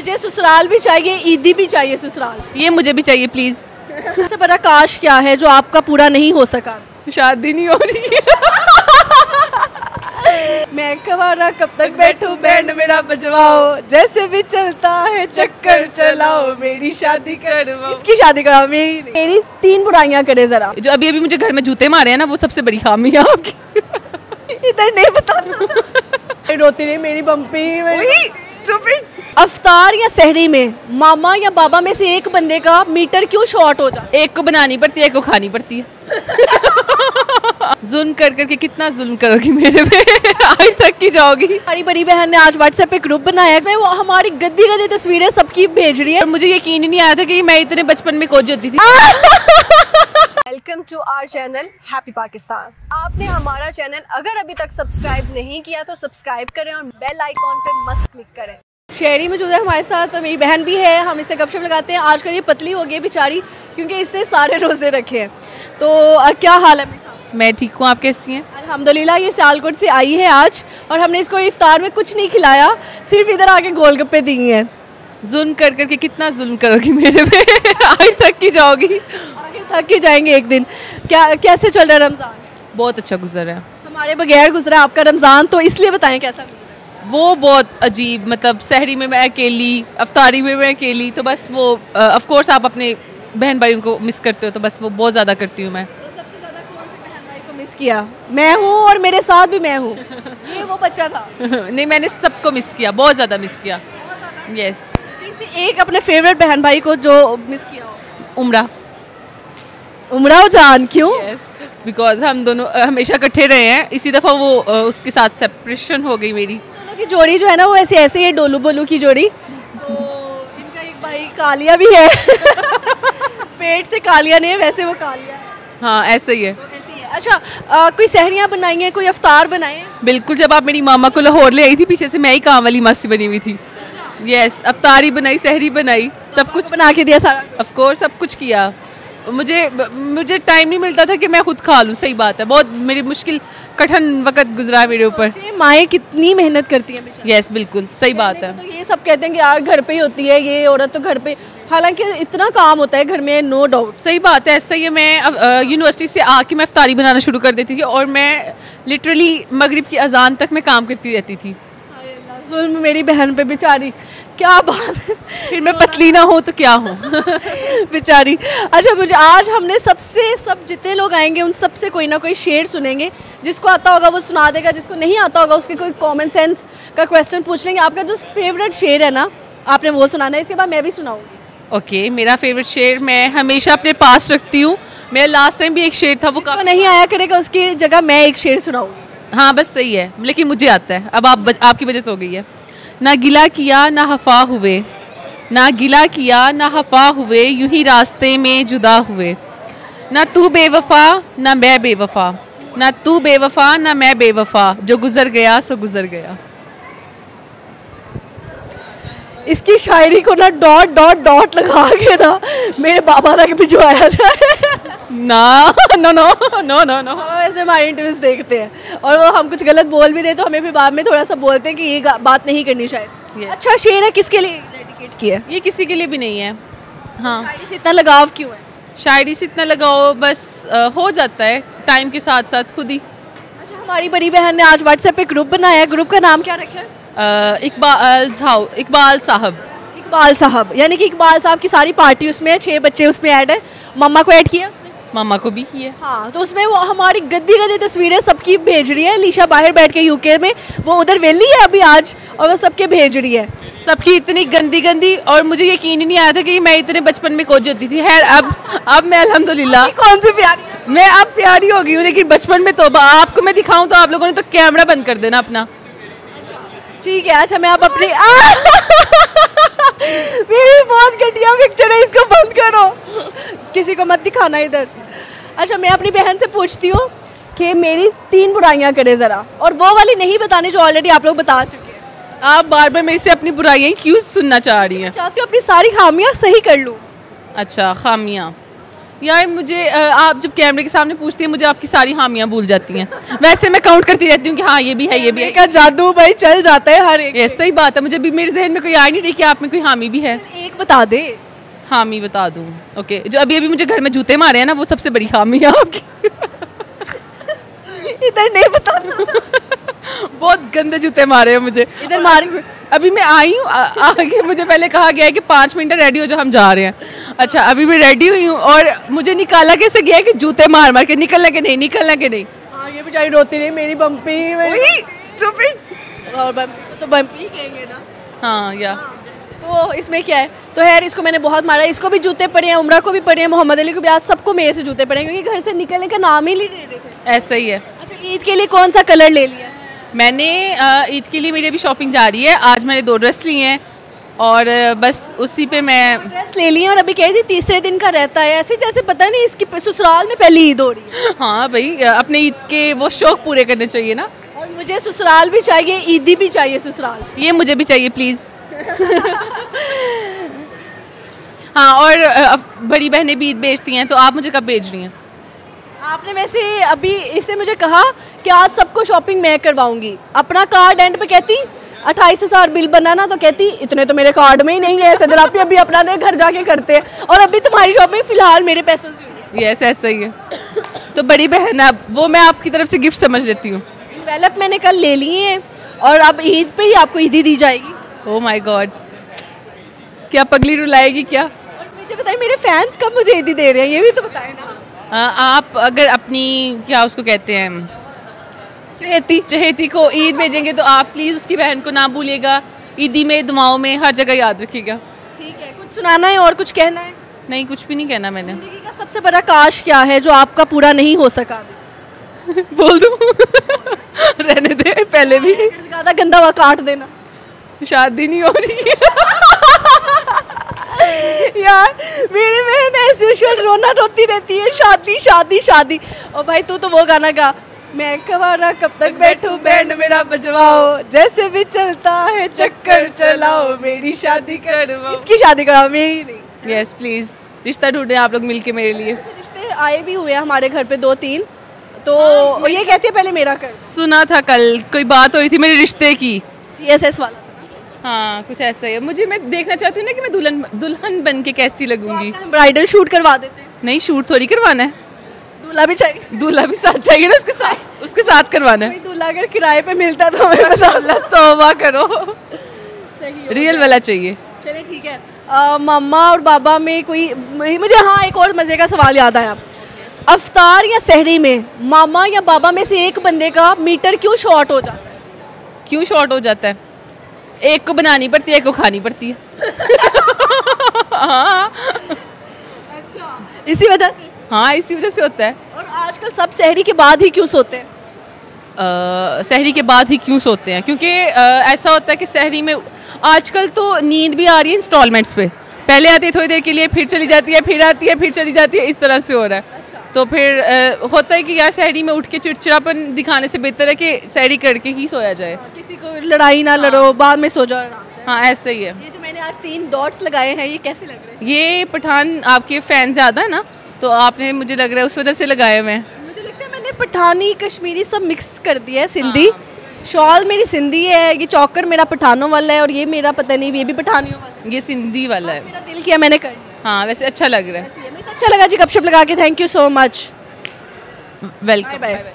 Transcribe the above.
मुझे ससुराल भी चाहिए, ईदी भी चाहिए ससुराल। ये मुझे भी चाहिए प्लीज़। सबसे बड़ा काश क्या है जो आपका पूरा नहीं हो सका? शादी नहीं हो रही है। मैं कवारा कब तक बैठूं, बैंड मेरा बजवाओ, जैसे भी चलता है चक्कर चलाओ, मेरी शादी करवाओ। इसकी शादी कराओ, मेरी 3 बुराइयां करे जरा। जो अभी अभी मुझे घर में जूते मारे हैं ना, वो सबसे बड़ी खामी है आपकी। इधर नहीं बताना। रोती नहीं मेरी बम्पी, मेरी स्टूपिड। अफ्तार या सहरी में मामा या बाबा में से एक बंदे का मीटर क्यों शॉर्ट हो जाए? एक को बनानी पड़ती है, एक को खानी पड़ती है। जुल्म कर करके कितना जुल्म करोगी मेरे पे, आज तक की जाओगी। हमारी बड़ी बहन ने आज व्हाट्सएप पे ग्रुप बनाया है, वो हमारी गद्दी गद्दी तस्वीरें सबकी भेज रही है। और मुझे यकीन ही नहीं आया था कि मैं इतने बचपन में कोच होती थी। Welcome to our channel happy Pakistan. आपने हमारा चैनल अगर अभी तक सब्सक्राइब नहीं किया तो सब्सक्राइब करें और बेल आइकॉन पे मस्त क्लिक करें। शहरी में जो है हमारे साथ मेरी बहन भी है, हम इससे गपशप लगाते हैं। आजकल ये पतली हो गई बेचारी क्योंकि इसने सारे रोजे रखे हैं। तो क्या हाल है? मैं ठीक हूँ, आप कैसी हैं? अल्हम्दुलिल्लाह। ये सियालकोट से आई है आज और हमने इसको इफ्तार में कुछ नहीं खिलाया, सिर्फ इधर आके गोलगप्पे दिए हैं। जुल्म कर करके कितना जुल्म करोगी मेरे पे, आज तक की जाओगी। आगे थक ही जाएंगे एक दिन। क्या कैसे चल रहा है रमज़ान? बहुत अच्छा गुजर है। हमारे बगैर गुजरा आपका रमज़ान, तो इसलिए बताएं कैसा? वो बहुत अजीब, मतलब सहरी में मैं अकेली, अफ्तारी में मैं अकेली, तो बस वो ऑफ कोर्स आप अपने बहन भाइयों को मिस करते हो, तो बस वो बहुत ज़्यादा करती हूँ मैं। तो सबसे ज़्यादा कौन से बहन भाई को मिस किया? मैं हूँ और मेरे साथ भी मैं हूँ। ये वो बच्चा था। नहीं, मैंने सबको मिस किया, बहुत ज़्यादा मिस किया। यस। एक अपने फेवरेट बहन भाई को जो मिस किया हो? उमरा जान। क्यों? यस, बिकॉज हम दोनों हमेशा इकट्ठे रहे हैं। इसी दफ़ा वो उसके साथ सेपरेशन हो गई मेरी। दोनों की जोड़ी जो है ना वो ऐसे ही डोलू बोलू की जोड़ी। तो इनका एक भाई कालिया भी है। पेट से कालिया नहीं है, वैसे वो कालिया है। हाँ, ऐसे ही है। तो ऐसे ही है। अच्छा, कोई सहरियाँ बनाई हैं, कोई अफ्तार बनाए हैं? बिल्कुल, जब आप मेरी मामा को लाहौर ले आई थी, पीछे से मैं ही काम वाली मासी बनी हुई थी। यस, अफ्तारी बनाई, सहरी बनाई, सब कुछ बना के दिया सारा। ऑफ कोर्स सब कुछ किया। मुझे टाइम नहीं मिलता था कि मैं खुद खा लूँ। सही बात है, बहुत मेरी मुश्किल कठिन वक्त गुजरा है मेरे ऊपर। माएँ कितनी मेहनत करती हैं। यस, बिल्कुल सही बात है। तो ये सब कहते हैं कि यार घर पे ही होती है ये औरत, तो घर पे, हालांकि इतना काम होता है घर में, नो डाउट। सही बात है। ऐसा ही है, मैं यूनिवर्सिटी से आके मैं अफ्तारी बनाना शुरू कर देती थी और मैं लिटरली मगरिब की अजान तक मैं काम करती रहती थी। जुल्म मेरी बहन पे बेचारी, क्या बात है। फिर मैं पतली ना हो तो क्या हो। बेचारी। अच्छा, मुझे आज हमने सब जितने लोग आएंगे उन सबसे कोई ना कोई शेर सुनेंगे। जिसको आता होगा वो सुना देगा, जिसको नहीं आता होगा उसके कोई कॉमन सेंस का क्वेश्चन पूछ लेंगे। आपका जो फेवरेट शेर है ना, आपने वो सुनाना है। इसके बाद मैं भी सुनाऊंगी। ओके, मेरा फेवरेट शेर मैं हमेशा अपने पास रखती हूँ। मेरा लास्ट टाइम भी एक शेर था, वो नहीं आया करेगा उसकी जगह मैं एक शेर सुनाऊंगी। हाँ, बस सही है, लेकिन मुझे आता है। अब आपकी बचत हो गई है। ना गिला किया ना हफा हुए, ना गिला किया ना हफा हुए, यूं ही रास्ते में जुदा हुए। ना तू बेवफा ना मैं बेवफा, ना तू बेवफा ना मैं बेवफा, जो गुजर गया सो गुजर गया। इसकी शायरी को ना डॉट डॉट डॉट लगा के ना मेरे बाबा तक भिजवाया जाए। ना no no no no no, ऐसे हमारे इंटरव्यूज देखते हैं और वो हम कुछ गलत बोल भी दे तो हमें फिर बाद में थोड़ा सा बोलते हैं कि ये बात नहीं करनी शायद। yes. अच्छा शेर है, किसके लिए डेडिकेट किया है? ये किसी के लिए भी नहीं है। हाँ, शायरी से इतना लगाव क्यों है? शायरी से इतना लगाओ बस हो जाता है टाइम के साथ साथ खुद ही। अच्छा, हमारी बड़ी बहन ने आज व्हाट्सएप पे ग्रुप बनाया है। ग्रुप का नाम क्या रखा है? इकबाल साहब। इकबाल साहब, यानी कि इकबाल साहब की सारी पार्टी उसमें है, 6 बच्चे उसमें ऐड है। मम्मा को ऐड किया उसने? मामा को भी किया। हाँ, तो उसमें वो हमारी गद्दी गद्दी तस्वीरें सबकी भेज रही है। लीशा बाहर बैठ के यूके में, वो उधर वेली है अभी आज, और वो सबके भेज रही है। सबकी इतनी गंदी गंदी, और मुझे यकीन ही नहीं आया था कि मैं इतने बचपन में कोच होती थी। खैर, अब मैं अल्हम्दुलिल्लाह कौन सी प्यारी है? मैं अब प्यारी हो गई हूँ, लेकिन बचपन में तो आपको मैं दिखाऊं तो आप लोगों ने तो कैमरा बंद कर देना अपना। ठीक है। अच्छा, मैं आप अपनी मेरी बहुत घटिया पिक्चर है, इसको बंद करो, किसी को मत दिखाना इधर। अच्छा, मैं अपनी बहन से पूछती हूँ कि मेरी 3 बुराइयां करे ज़रा, और वो वाली नहीं बतानी जो ऑलरेडी आप लोग बता चुके हैं। आप बार बार मेरे से अपनी बुराइयां क्यों सुनना चाह रही हैं? चाहती हूँ अपनी सारी खामियां सही कर लूँ। अच्छा, खामियां। यार मुझे आप जब कैमरे के सामने पूछती हैं मुझे आपकी सारी हामियां भूल जाती हैं। वैसे मैं काउंट करती रहती हूँ कि हाँ ये भी है, ये भी है। का जादू भाई चल जाता है हर एक। ये सही बात है, मुझे भी मेरे जहन में कोई आ नहीं रही कि आप में कोई हामी भी है। एक बता दे। हामी बता दूँ? ओके, जो अभी अभी मुझे घर में जूते मारे हैं ना, वो सबसे बड़ी हामी है आपकी। इधर नहीं बता बहुत गंदे जूते मारे हैं मुझे इधर मार। अभी मैं आई हूँ आगे मुझे पहले कहा गया है कि 5 मिनट रेडी हो जो हम जा रहे हैं। अच्छा अभी मैं रेडी हुई हूँ और मुझे निकाला कैसे गया है कि जूते मार मार के निकलना के नहीं, निकलना के नहीं। आगे बेचारी रोती रही, मेरी बम्पी स्टूपिड। और तो बम्पी कहेंगे ना। हाँ या तो इसमें क्या है? तो यार इसको मैंने बहुत मारा, इसको भी जूते पड़े हैं, उमरा को भी पड़े हैं, मोहम्मद अली को भी, आज सबको मेरे से जूते पड़े हैं क्योंकि घर से निकलने का नाम ही नहीं ले रहे थे। ऐसा ही है। अच्छा ईद के लिए कौन सा कलर ले लिया? मैंने ईद के लिए मेरी अभी शॉपिंग जा रही है। आज मैंने 2 ड्रेस ली हैं और बस उसी पे मैं ड्रेस ले ली है और अभी कह रही थी तीसरे दिन का रहता है, ऐसे जैसे पता नहीं इसकी ससुराल में पहली ईद हो रही है। हाँ भाई अपने ईद के वो शौक पूरे करने चाहिए ना। और मुझे ससुराल भी चाहिए, ईदी भी चाहिए ससुराल। ये मुझे भी चाहिए प्लीज़। हाँ और बड़ी बहनें भी ईद भेजती हैं, तो आप मुझे कब भेज रही हैं? आपने वैसे अभी इससे मुझे कहा कि आज सबको शॉपिंग मैं करवाऊंगी, अपना कार्ड एंड पे कहती 28,000 बिल बनाना, तो कहती इतने तो मेरे कार्ड में ही नहीं है सदरापी, अभी अपना दे घर जाके करते हैं। और अभी तुम्हारी शॉपिंग फिलहाल मेरे पैसों से हुई है। यस ऐसा ही है। तो बड़ी बहन है वो मैं आपकी तरफ से गिफ्ट समझ लेती हूँ। इन्वेलप मैंने कल ले लिए हैं और अब ईद पे ही आपको ईदी दी जाएगी। ओह माय गॉड, क्या पगली रुलाएगी क्या? और मुझे बताइए मेरे फैंस कब मुझे ईदी दे रहे हैं, ये भी तो बताए ना। आप अगर अपनी क्या उसको कहते हैं चहेती को ईद भेजेंगे तो आप प्लीज़ उसकी बहन को ना भूलिएगा, ईदी में दुआओं में हर जगह याद रखिएगा। ठीक है, कुछ सुनाना है और कुछ कहना है? नहीं कुछ भी नहीं कहना मैंने। जिंदगी का सबसे बड़ा काश क्या है जो आपका पूरा नहीं हो सका? बोल दूँ? रहने दे, पहले भी ज़्यादा गंदा हुआ काट देना। शादी नहीं हो रही है। यार मेरी बहन ऐसे यूजुअल रोना रोती रहती है, शादी शादी शादी। और भाई तू तो वो गाना गा, मैं कवारा कब तक बैठूं बैंड मेरा बजवाओ, जैसे भी चलता है चक्कर चलाओ, मेरी शादी करवाओ। इसकी शादी कराओ, मेरी नहीं। यस प्लीज, रिश्ता ढूंढे आप लोग मिलके मेरे लिए। रिश्ते आए भी हुए हैं हमारे घर पे 2-3, तो ये कहती है पहले मेरा कर। सुना था कल कोई बात हो रही थी मेरे रिश्ते की, CSS वाला। हाँ कुछ ऐसा ही है। मुझे मैं देखना चाहती हूँ ना कि मैं दुल्हन बन के कैसी लगूंगी। तो ब्राइडल शूट करवा देते हैं। नहीं शूट थोड़ी करवाना है, दूल्हा भी चाहिए। दूल्हा भी साथ चाहिए ना, उसके साथ करवाना है। दूल्हा अगर किराए पे मिलता तो हमें बता। तौबा करो, रियल वाला चाहिए। चलिए ठीक है। मम्मा और बाबा में कोई मुझे हाँ एक और मज़े का सवाल याद आया। अफ्तार या सहरी में मामा या बाबा में से एक बंदे का मीटर क्यों शॉर्ट हो जाता है? क्यों शॉर्ट हो जाता है? एक को बनानी पड़ती है, एक को खानी पड़ती है। हाँ। अच्छा इसी वजह से? हाँ इसी वजह से होता है। और आजकल सब सहरी के बाद ही क्यों सोते हैं? सहरी के बाद ही क्यों सोते हैं? क्योंकि ऐसा होता है कि सहरी में आजकल तो नींद भी आ रही है इंस्टॉलमेंट्स पे, पहले आती है थोड़ी देर के लिए, फिर चली जाती है, फिर आती है, फिर चली जाती है, इस तरह से हो रहा है। तो फिर होता है कि यार सहरी में उठ के चिड़चिड़ापन दिखाने से बेहतर है कि सहरी करके ही सोया जाए। किसी को लड़ाई ना लड़ो, बाद में सो जाओ आराम से। हाँ ऐसा ही है। ये जो मैंने आज 3 डॉट्स लगाए हैं ये कैसे लग रहे हैं? ये पठान आपके फैन ज़्यादा है ना, तो आपने मुझे लग रहा है उस वजह से लगाए हुए हैं। मुझे लगता है मैंने पठानी कश्मीरी सब मिक्स कर दिया है, सिंधी। शॉल मेरी सिंधी है, ये चौकर मेरा पठानों वाला है और ये मेरा पता नहीं ये भी पठानियों वाला है। ये सिंधी वाला है। मेरा दिल किया मैंने कर। हाँ वैसे अच्छा लग रहा है। अच्छा लगा जी गपशप लगा के, thank you so much, welcome. Bye bye.